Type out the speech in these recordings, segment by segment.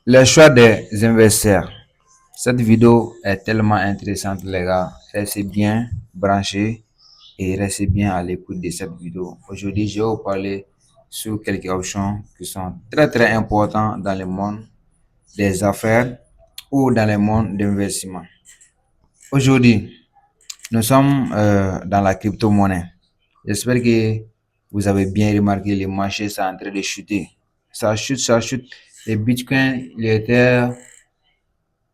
Le choix des investisseurs. Cette vidéo est tellement intéressante, les gars. Restez bien branchés et restez bien à l'écoute de cette vidéo. Aujourd'hui, je vais vous parler sur quelques options qui sont très importantes dans le monde des affaires ou dans le monde d'investissement. Aujourd'hui, nous sommes dans la crypto-monnaie. J'espère que vous avez bien remarqué, le marché est en train de chuter. Ça chute. Le Bitcoin, il était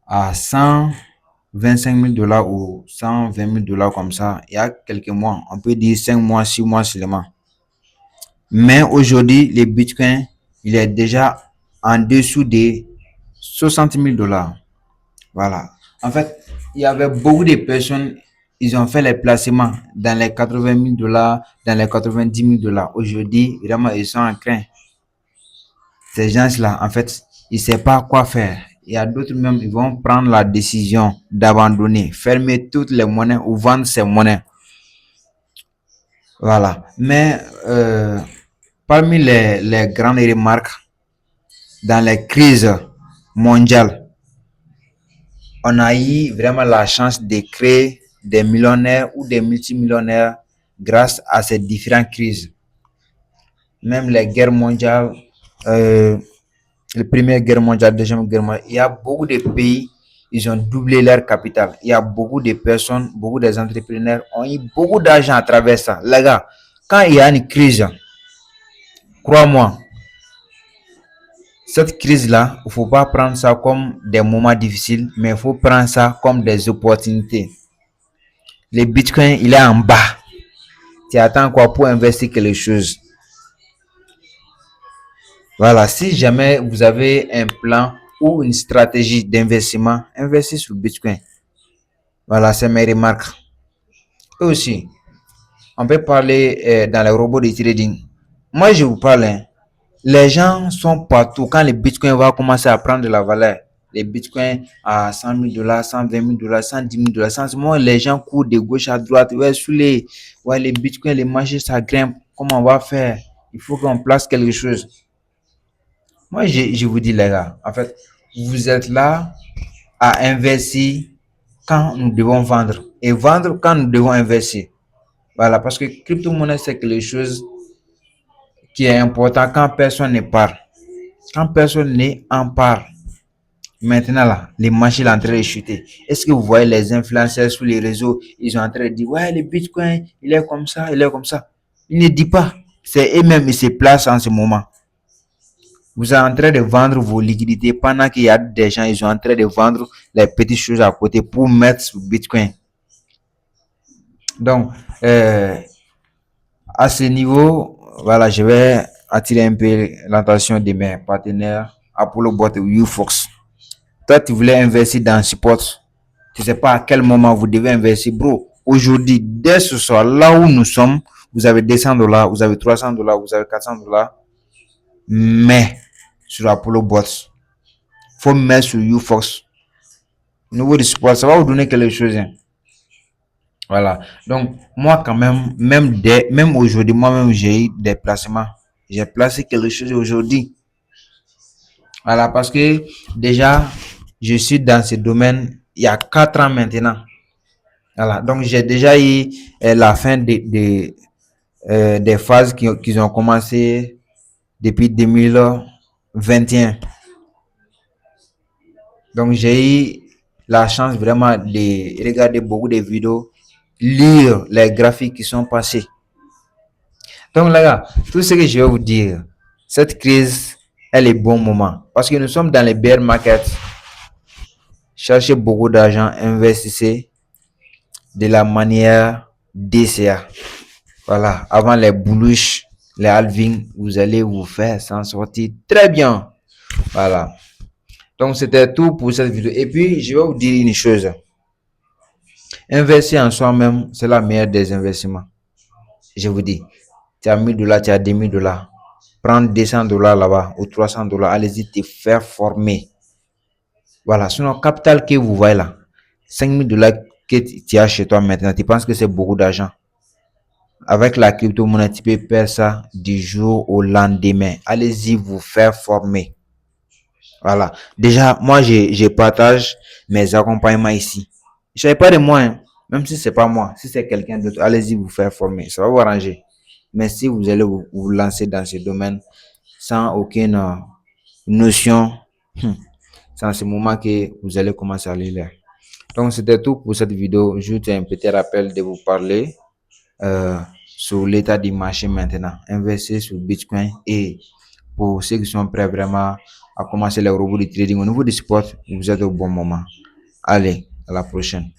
à 125 000 dollars ou 120 000 dollars comme ça, il y a quelques mois, on peut dire 5 mois, 6 mois seulement. Mais aujourd'hui, le Bitcoin, il est déjà en dessous des 60 000 dollars. Voilà. En fait, il y avait beaucoup de personnes, ils ont fait les placements dans les 80 000 dollars, dans les 90 000 dollars. Aujourd'hui, vraiment, ils sont en crainte. Ces gens-là, en fait, ils ne savent pas quoi faire. Il y a d'autres même, ils vont prendre la décision d'abandonner, fermer toutes les monnaies ou vendre ces monnaies. Voilà. Mais parmi les grandes remarques dans les crises mondiales, on a eu vraiment la chance de créer des millionnaires ou des multimillionnaires grâce à ces différentes crises. Même les guerres mondiales, la première guerre mondiale, la deuxième guerre mondiale, il y a beaucoup de pays, ils ont doublé leur capital. Il y a beaucoup de personnes, beaucoup des entrepreneurs ont eu beaucoup d'argent à travers ça. Les gars, quand il y a une crise, crois-moi, cette crise-là, il ne faut pas prendre ça comme des moments difficiles, mais il faut prendre ça comme des opportunités. Le Bitcoin, il est en bas. Tu attends quoi pour investir quelque chose? Voilà, si jamais vous avez un plan ou une stratégie d'investissement, investissez sur Bitcoin. Voilà, c'est mes remarques. Et aussi, on peut parler dans les robots de trading. Moi, je vous parle, hein, les gens sont partout. Quand le Bitcoin va commencer à prendre de la valeur, les Bitcoins à 100 000 dollars, 120 000 dollars, 110 000 dollars, sans moment, les gens courent de gauche à droite. Ouais, les Bitcoins, les marchés, ça grimpe. Comment on va faire? Il faut qu'on place quelque chose. Moi, je vous dis, les gars, en fait, vous êtes là à investir quand nous devons vendre et vendre quand nous devons investir. Voilà, parce que crypto-monnaie, c'est quelque chose qui est important quand personne ne parle. Quand personne n'en parle. Maintenant, là, les marchés sont en train de chuter. Est-ce que vous voyez les influenceurs sur les réseaux, ils sont en train de dire, ouais, le Bitcoin, il est comme ça, il est comme ça. Ils ne disent pas. C'est eux-mêmes, ils se placent en ce moment. Vous êtes en train de vendre vos liquidités pendant qu'il y a des gens, ils sont en train de vendre les petites choses à côté pour mettre sur Bitcoin. Donc, à ce niveau, voilà, je vais attirer un peu l'attention de mes partenaires Apollo Bot et UFox. Toi, tu voulais investir dans Support. Tu ne sais pas à quel moment vous devez investir, bro. Aujourd'hui, dès ce soir, là où nous sommes, vous avez 200 dollars, vous avez 300 dollars, vous avez 400 dollars. Mais sur Apollo Bots, faut mettre sur UFox. Au niveau du support, ça va vous donner quelque chose. Hein. Voilà. Donc, moi, quand même, même aujourd'hui, moi-même, j'ai eu des placements. J'ai placé quelque chose aujourd'hui. Voilà, parce que déjà, je suis dans ce domaine il y a 4 ans maintenant. Voilà, donc j'ai déjà eu la fin des phases qui ont commencé depuis 2021. Donc j'ai eu la chance vraiment de regarder beaucoup de vidéos, lire les graphiques qui sont passés. Donc les gars, tout ce que je vais vous dire, cette crise, elle est bon moment. Parce que nous sommes dans les bear markets. Cherchez beaucoup d'argent, investissez de la manière DCA. Voilà, avant les bullish, les halving, vous allez vous faire s'en sortir très bien. Voilà. Donc, c'était tout pour cette vidéo. Et puis, je vais vous dire une chose. Investir en soi-même, c'est la meilleure des investissements. Je vous dis, tu as 1000 dollars, tu as 2000 dollars. Prends 200 dollars là-bas ou 300 dollars. Allez-y te faire former. Voilà. Sinon, capital que vous voyez là, 5000 dollars que tu as chez toi maintenant, tu penses que c'est beaucoup d'argent. Avec la crypto-monnaie, tu peux faire ça du jour au lendemain. Allez-y vous faire former. Voilà. Déjà, moi, je partage mes accompagnements ici. Je ne savais pas de moi, hein. Même si c'est pas moi, si c'est quelqu'un d'autre, allez-y vous faire former. Ça va vous arranger. Mais si vous allez vous lancer dans ce domaine sans aucune notion, c'est en ce moment que vous allez commencer à lire. Donc, c'était tout pour cette vidéo. Juste un petit rappel de vous parler euh, sur l'état du marché maintenant. Investir sur Bitcoin et pour ceux qui sont prêts vraiment à commencer les robots de trading au niveau du sport, vous êtes au bon moment. Allez, à la prochaine.